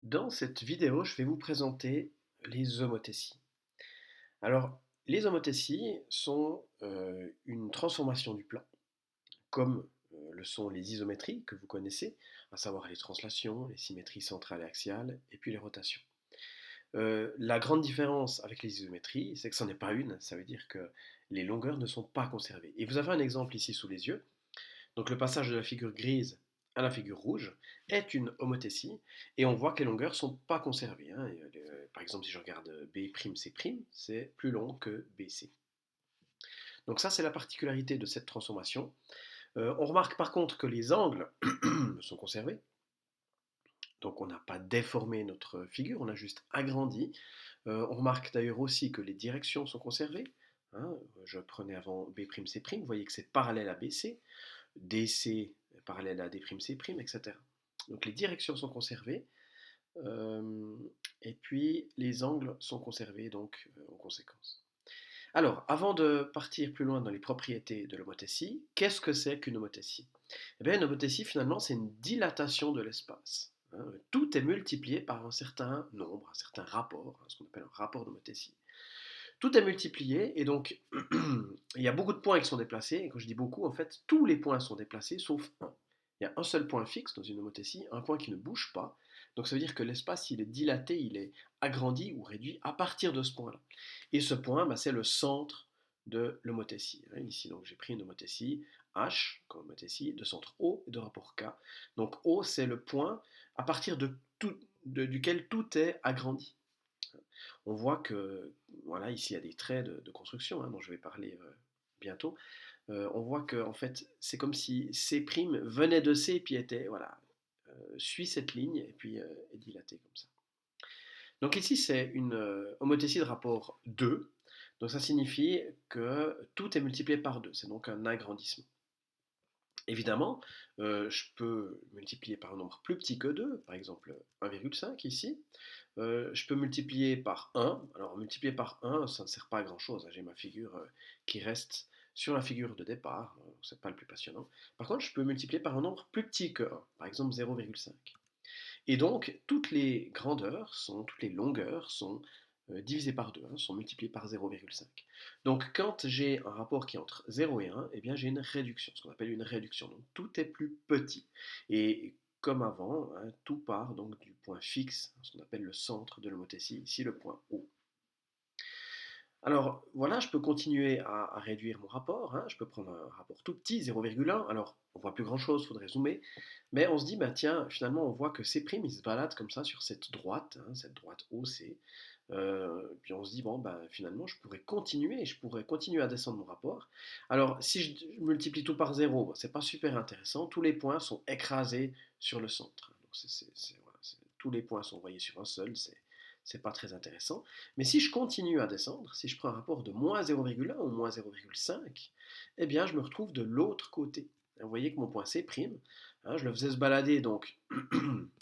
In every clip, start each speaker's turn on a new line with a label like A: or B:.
A: Dans cette vidéo, je vais vous présenter les homothéties. Alors, les homothéties sont une transformation du plan, comme le sont les isométries que vous connaissez, à savoir les translations, les symétries centrales et axiales, et puis les rotations. La grande différence avec les isométries, c'est que ce n'est pas une, ça veut dire que les longueurs ne sont pas conservées. Et vous avez un exemple ici sous les yeux. Donc le passage de la figure grise à la figure rouge est une homothétie et on voit que les longueurs ne sont pas conservées, hein. Par exemple, si je regarde B'C', c'est plus long que BC. Donc ça, c'est la particularité de cette transformation. On remarque par contre que les angles sont conservés. Donc on n'a pas déformé notre figure, on a juste agrandi. On remarque d'ailleurs aussi que les directions sont conservées, hein. Je prenais avant B'C', vous voyez que c'est parallèle à BC. DC parallèle à D'C', etc. Donc les directions sont conservées, euh, et puis les angles sont conservés donc en conséquence. Alors, avant de partir plus loin dans les propriétés de l'homothétie, qu'est-ce que c'est qu'une homothétie? Eh bien, une homothétie, finalement, c'est une dilatation de l'espace, hein. Tout est multiplié par un certain nombre, un certain rapport, hein, ce qu'on appelle un rapport d'homothétie. Tout est multiplié, et donc il y a beaucoup de points qui sont déplacés, et quand je dis beaucoup, en fait, tous les points sont déplacés, sauf un. Il y a un seul point fixe dans une homothétie, un point qui ne bouge pas, donc ça veut dire que l'espace, il est dilaté, il est agrandi ou réduit à partir de ce point-là. Et ce point, bah, c'est le centre de l'homothétie, hein. Ici, donc j'ai pris une homothétie H, comme homothétie, de centre O et de rapport K. Donc O, c'est le point à partir duquel tout est agrandi. On voit que, voilà, ici il y a des traits de construction, hein, dont je vais parler bientôt. On voit que en fait, c'est comme si C' venait de C et puis était, voilà, suit cette ligne et puis est dilaté comme ça. Donc ici, c'est une homothétie de rapport 2. Donc ça signifie que tout est multiplié par 2. C'est donc un agrandissement. Évidemment, je peux multiplier par un nombre plus petit que 2, par exemple 1,5 ici. Je peux multiplier par 1. Alors multiplier par 1, ça ne sert pas à grand chose, hein. J'ai ma figure qui reste sur la figure de départ, c'est pas le plus passionnant. Par contre, je peux multiplier par un nombre plus petit que 1, par exemple 0,5. Et donc, toutes les longueurs sont divisées par 2, hein, sont multipliées par 0,5. Donc, quand j'ai un rapport qui est entre 0 et 1, eh bien, j'ai une réduction, ce qu'on appelle une réduction. Donc, tout est plus petit. Et comme avant, hein, tout part donc du point fixe, ce qu'on appelle le centre de l'homothétie, ici le point O. Alors voilà, je peux continuer à réduire mon rapport, hein. Je peux prendre un rapport tout petit, 0,1. Alors on voit plus grand chose, il faudrait zoomer. Mais on se dit, bah tiens, finalement on voit que C', il se balade comme ça sur cette droite, hein, cette droite OC. Puis on se dit, bon, bah finalement je pourrais continuer à descendre mon rapport. Alors si je multiplie tout par 0, c'est pas super intéressant. Tous les points sont écrasés sur le centre. Donc voilà, tous les points sont envoyés sur un seul, c'est pas très intéressant. Mais si je continue à descendre, si je prends un rapport de moins 0,1 ou moins 0,5, eh bien je me retrouve de l'autre côté. Vous voyez que mon point C', hein, je le faisais se balader donc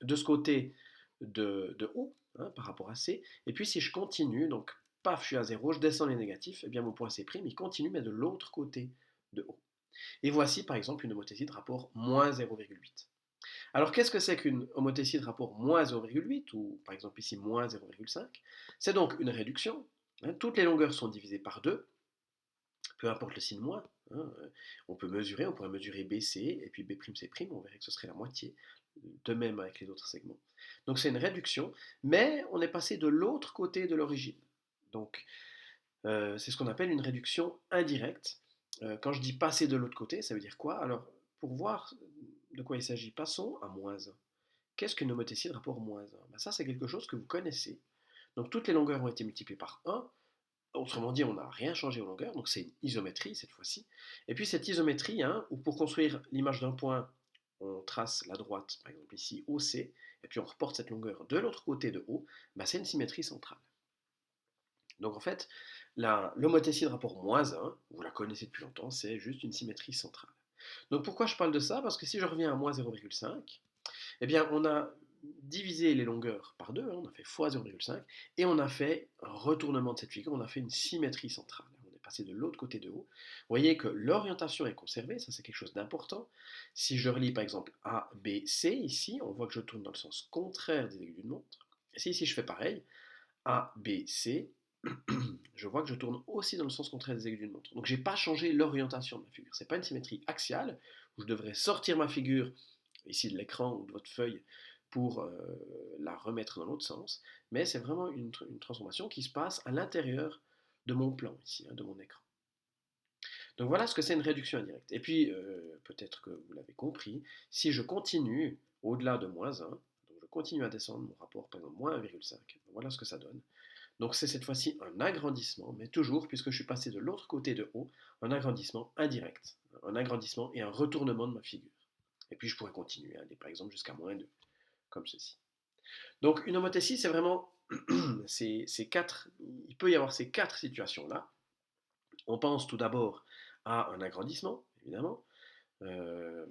A: de ce côté de haut, hein, par rapport à C. Et puis si je continue, donc paf, je suis à 0, je descends les négatifs, et bien mon point C', il continue, mais de l'autre côté de haut. Et voici par exemple une homothétie de rapport moins 0,8. Alors qu'est-ce que c'est qu'une homothétie de rapport moins 0,8 ou par exemple ici moins 0,5? C'est donc une réduction, hein. Toutes les longueurs sont divisées par 2, peu importe le signe moins, hein. On peut mesurer, on pourrait mesurer BC et puis B'C', on verrait que ce serait la moitié. De même avec les autres segments. Donc c'est une réduction, mais on est passé de l'autre côté de l'origine. Donc c'est ce qu'on appelle une réduction indirecte. Quand je dis passer de l'autre côté, ça veut dire quoi? Alors pour voir de quoi il s'agit, passons à moins 1. Qu'est-ce qu'une homothétie de rapport moins 1? Ben ça, c'est quelque chose que vous connaissez. Donc toutes les longueurs ont été multipliées par 1. Autrement dit, on n'a rien changé aux longueurs, donc c'est une isométrie cette fois-ci. Et puis cette isométrie, hein, où pour construire l'image d'un point, on trace la droite, par exemple ici OC, et puis on reporte cette longueur de l'autre côté de O, ben c'est une symétrie centrale. Donc en fait, l'homothétie de rapport moins 1, vous la connaissez depuis longtemps, c'est juste une symétrie centrale. Donc pourquoi je parle de ça? Parce que si je reviens à moins 0,5, eh bien, on a divisé les longueurs par 2, hein, on a fait fois 0,5, et on a fait un retournement de cette figure, on a fait une symétrie centrale. On est passer de l'autre côté de O. Vous voyez que l'orientation est conservée, ça c'est quelque chose d'important. Si je relis par exemple A, B, C, ici, on voit que je tourne dans le sens contraire des aiguilles d'une montre. Et si ici je fais pareil, A, B, C, je vois que je tourne aussi dans le sens contraire des aiguilles d'une montre. Donc je n'ai pas changé l'orientation de ma figure. Ce n'est pas une symétrie axiale, où je devrais sortir ma figure, ici de l'écran ou de votre feuille, pour la remettre dans l'autre sens, mais c'est vraiment une transformation qui se passe à l'intérieur de mon plan, ici, de mon écran. Donc voilà ce que c'est une réduction indirecte. Et puis, peut-être que vous l'avez compris, si je continue au-delà de moins 1, donc je continue à descendre mon rapport, par exemple, moins 1,5, voilà ce que ça donne. Donc c'est cette fois-ci un agrandissement, mais toujours, puisque je suis passé de l'autre côté de haut, un agrandissement indirect. Un agrandissement et un retournement de ma figure. Et puis je pourrais continuer, aller par exemple jusqu'à moins 2, comme ceci. Donc une homothétie, c'est vraiment il peut y avoir ces quatre situations-là. On pense tout d'abord à un agrandissement, évidemment, euh,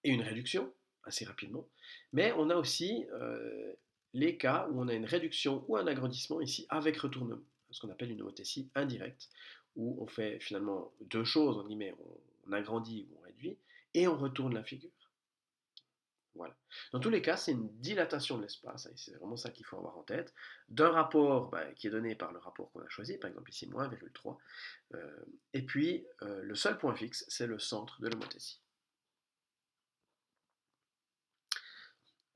A: et une réduction, assez rapidement. Mais on a aussi les cas où on a une réduction ou un agrandissement ici avec retournement, ce qu'on appelle une homothétie indirecte, où on fait finalement deux choses, on agrandit ou on réduit, et on retourne la figure. Voilà. Dans tous les cas, c'est une dilatation de l'espace, et c'est vraiment ça qu'il faut avoir en tête, d'un rapport qui est donné par le rapport qu'on a choisi, par exemple ici moins 1,3, et puis le seul point fixe, c'est le centre de l'homothétie.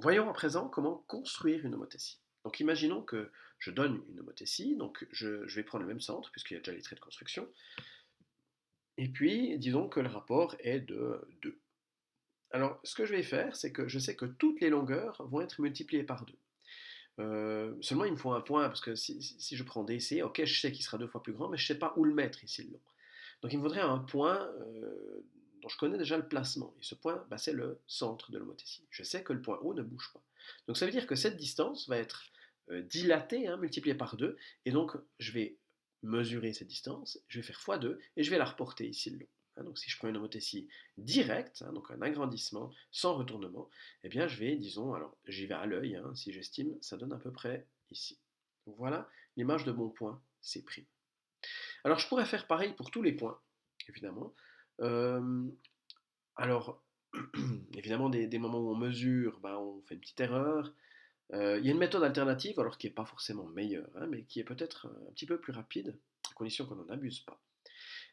A: Voyons à présent comment construire une homothétie. Donc imaginons que je donne une homothétie, donc je vais prendre le même centre, puisqu'il y a déjà les traits de construction, et puis disons que le rapport est de 2. Alors ce que je vais faire, c'est que je sais que toutes les longueurs vont être multipliées par 2. Seulement il me faut un point, parce que si je prends DC, ok, je sais qu'il sera 2 fois plus grand, mais je ne sais pas où le mettre ici le long. Donc il me faudrait un point dont je connais déjà le placement. Et ce point, c'est le centre de l'homothétie. Je sais que le point O ne bouge pas. Donc ça veut dire que cette distance va être dilatée, multipliée par 2, et donc je vais mesurer cette distance, je vais faire x2, et je vais la reporter ici le long. Donc si je prends une homothétie directe, donc un agrandissement sans retournement, eh bien je vais, disons, alors j'y vais à l'œil, si j'estime, ça donne à peu près ici. Donc voilà l'image de mon point C'. Alors je pourrais faire pareil pour tous les points, évidemment. Euh, alors, évidemment, des moments où on mesure, on fait une petite erreur. Il y a une méthode alternative, alors qui n'est pas forcément meilleure, mais qui est peut-être un petit peu plus rapide, à condition qu'on n'en abuse pas.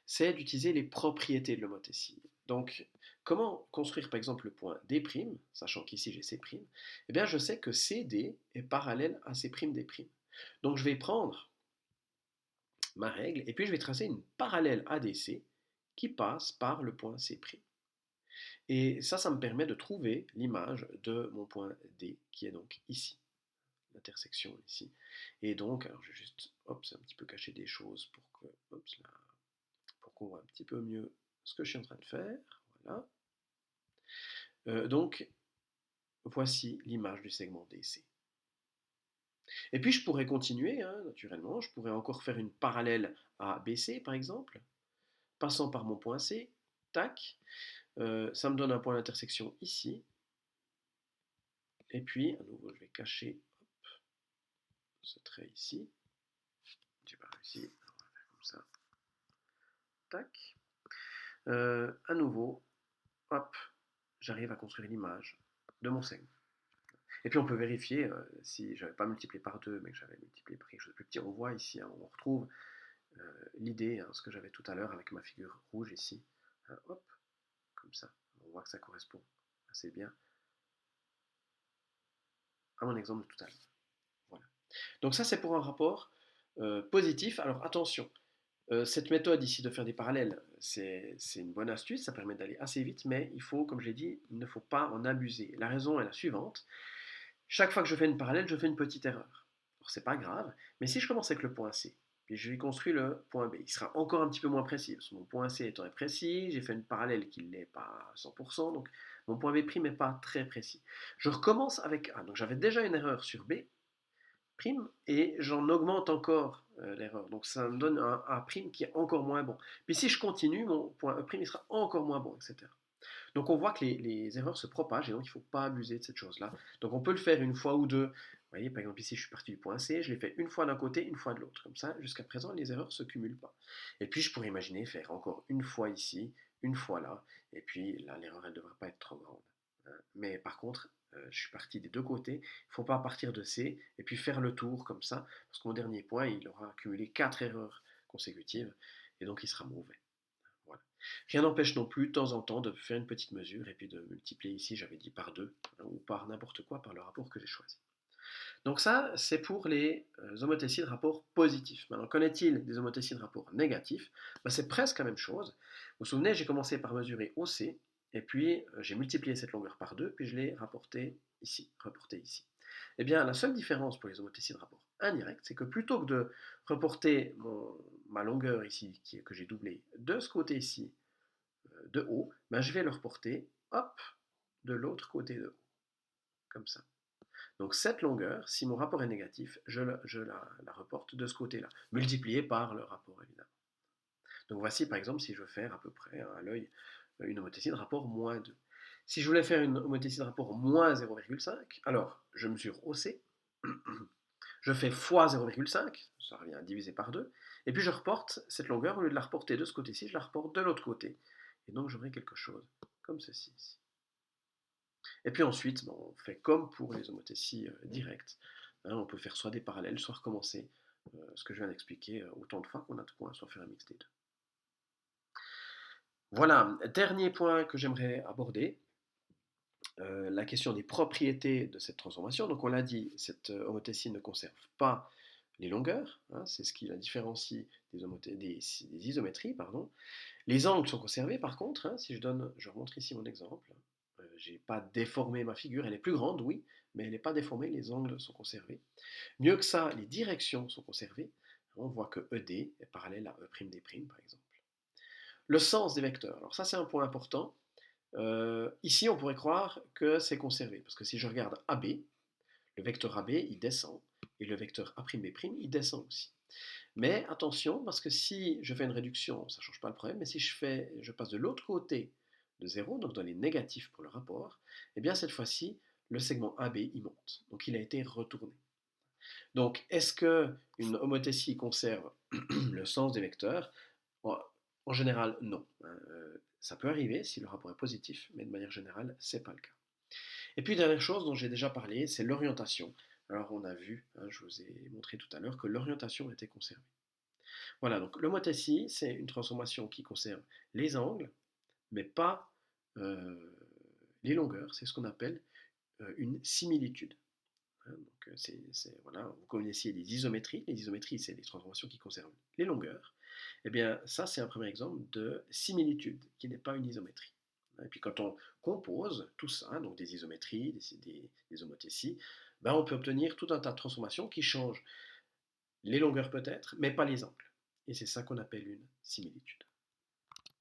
A: C'est d'utiliser les propriétés de l'homothétie. Donc, comment construire par exemple le point D', sachant qu'ici j'ai C', eh bien je sais que CD est parallèle à C', D'. Donc je vais prendre ma règle, et puis je vais tracer une parallèle ADC qui passe par le point C'. Et ça me permet de trouver l'image de mon point D, qui est donc ici, l'intersection ici. Et donc, alors je vais juste, un petit peu cacher des choses pour qu'on voit un petit peu mieux ce que je suis en train de faire. Voilà. Donc, voici l'image du segment DC. Et puis je pourrais continuer, naturellement, je pourrais encore faire une parallèle à BC par exemple, passant par mon point C, tac, ça me donne un point d'intersection ici, et puis à nouveau je vais cacher ce trait ici, j'ai pas réussi, on va faire comme ça, tac, à nouveau, hop, j'arrive à construire l'image de mon segment. Et puis on peut vérifier si j'avais pas multiplié par 2, mais que j'avais multiplié par quelque chose de plus petit. On voit ici, on retrouve l'idée, ce que j'avais tout à l'heure avec ma figure rouge ici. Hop, comme ça. On voit que ça correspond assez bien à mon exemple de tout à l'heure. Voilà. Donc ça, c'est pour un rapport positif. Alors attention, cette méthode ici de faire des parallèles, c'est une bonne astuce, ça permet d'aller assez vite, mais il faut, comme je l'ai dit, il ne faut pas en abuser. La raison est la suivante. Chaque fois que je fais une parallèle, je fais une petite erreur. Alors c'est pas grave, mais si je commence avec le point C, puis je lui construis le point B, il sera encore un petit peu moins précis, parce que mon point C étant précis, j'ai fait une parallèle qui ne l'est pas à 100%, donc mon point B' n'est pas très précis. Je recommence avec A, donc j'avais déjà une erreur sur B', et j'en augmente encore l'erreur, donc ça me donne un A' qui est encore moins bon. Puis si je continue, mon point E' il sera encore moins bon, etc. Donc on voit que les erreurs se propagent et donc il ne faut pas abuser de cette chose-là. Donc on peut le faire une fois ou deux Vous voyez, par exemple, ici, je suis parti du point C, je l'ai fait une fois d'un côté, une fois de l'autre. Comme ça, jusqu'à présent, les erreurs ne se cumulent pas. Et puis, je pourrais imaginer faire encore une fois ici, une fois là, et puis là, l'erreur, elle ne devrait pas être trop grande. Hein. Mais par contre, je suis parti des deux côtés. Il ne faut pas partir de C et puis faire le tour comme ça, parce que mon dernier point, il aura accumulé 4 erreurs consécutives, et donc il sera mauvais. Voilà. Rien n'empêche non plus, de temps en temps, de faire une petite mesure et puis de multiplier ici, j'avais dit par 2, hein, ou par n'importe quoi, par le rapport que j'ai choisi. Donc ça, c'est pour les homothéties de rapport positif. Maintenant, qu'en est-il des homothéties de rapport négatif? Ben, c'est presque la même chose. Vous vous souvenez, j'ai commencé par mesurer OC, et puis j'ai multiplié cette longueur par 2, puis je l'ai reporté ici. Eh bien, la seule différence pour les homothéties de rapport indirect, c'est que plutôt que de reporter ma longueur ici, que j'ai doublée, de ce côté ici, de haut, ben, je vais le reporter, hop, de l'autre côté de haut, comme ça. Donc cette longueur, si mon rapport est négatif, je la reporte de ce côté-là, multiplié par le rapport évidemment. Donc voici par exemple si je veux faire à peu près à l'œil une homothétie de rapport moins 2. Si je voulais faire une homothétie de rapport moins 0,5, alors je mesure OC, je fais fois 0,5, ça revient à diviser par 2, et puis je reporte cette longueur, au lieu de la reporter de ce côté-ci, je la reporte de l'autre côté. Et donc j'aurai quelque chose comme ceci ici. Et puis ensuite, ben, on fait comme pour les homothéties directes. Hein, on peut faire soit des parallèles, soit recommencer ce que je viens d'expliquer autant de fois qu'on a de points, soit faire un mix des deux. Voilà, dernier point que j'aimerais aborder, la question des propriétés de cette transformation. Donc on l'a dit, cette homothétie ne conserve pas les longueurs, hein, c'est ce qui la différencie des isométries. Pardon. Les angles sont conservés par contre, hein, si je remontre ici mon exemple, j'ai pas déformé ma figure, elle est plus grande, oui, mais elle n'est pas déformée, les angles sont conservés. Mieux que ça, les directions sont conservées. On voit que ED est parallèle à E'D', par exemple. Le sens des vecteurs, alors ça c'est un point important. Ici, on pourrait croire que c'est conservé, parce que si je regarde AB, le vecteur AB, il descend, et le vecteur A'B', il descend aussi. Mais attention, parce que si je fais une réduction, ça ne change pas le problème, mais si je passe de l'autre côté de 0, donc dans les négatifs pour le rapport, eh bien cette fois-ci, le segment AB, il monte. Donc il a été retourné. Donc est-ce qu'une homothétie conserve le sens des vecteurs? En général, non. Ça peut arriver si le rapport est positif, mais de manière générale, ce n'est pas le cas. Et puis, dernière chose dont j'ai déjà parlé, c'est l'orientation. Alors, on a vu, hein, je vous ai montré tout à l'heure, que l'orientation était conservée. Voilà, donc l'homothétie, c'est une transformation qui conserve les angles, mais pas les longueurs. C'est ce qu'on appelle une similitude. Hein, donc, voilà, vous connaissiez les isométries. Les isométries, c'est des transformations qui conservent les longueurs. Eh bien, ça, c'est un premier exemple de similitude, qui n'est pas une isométrie. Et puis, quand on compose tout ça, donc des isométries, des homothéties, ben, on peut obtenir tout un tas de transformations qui changent les longueurs peut-être, mais pas les angles. Et c'est ça qu'on appelle une similitude.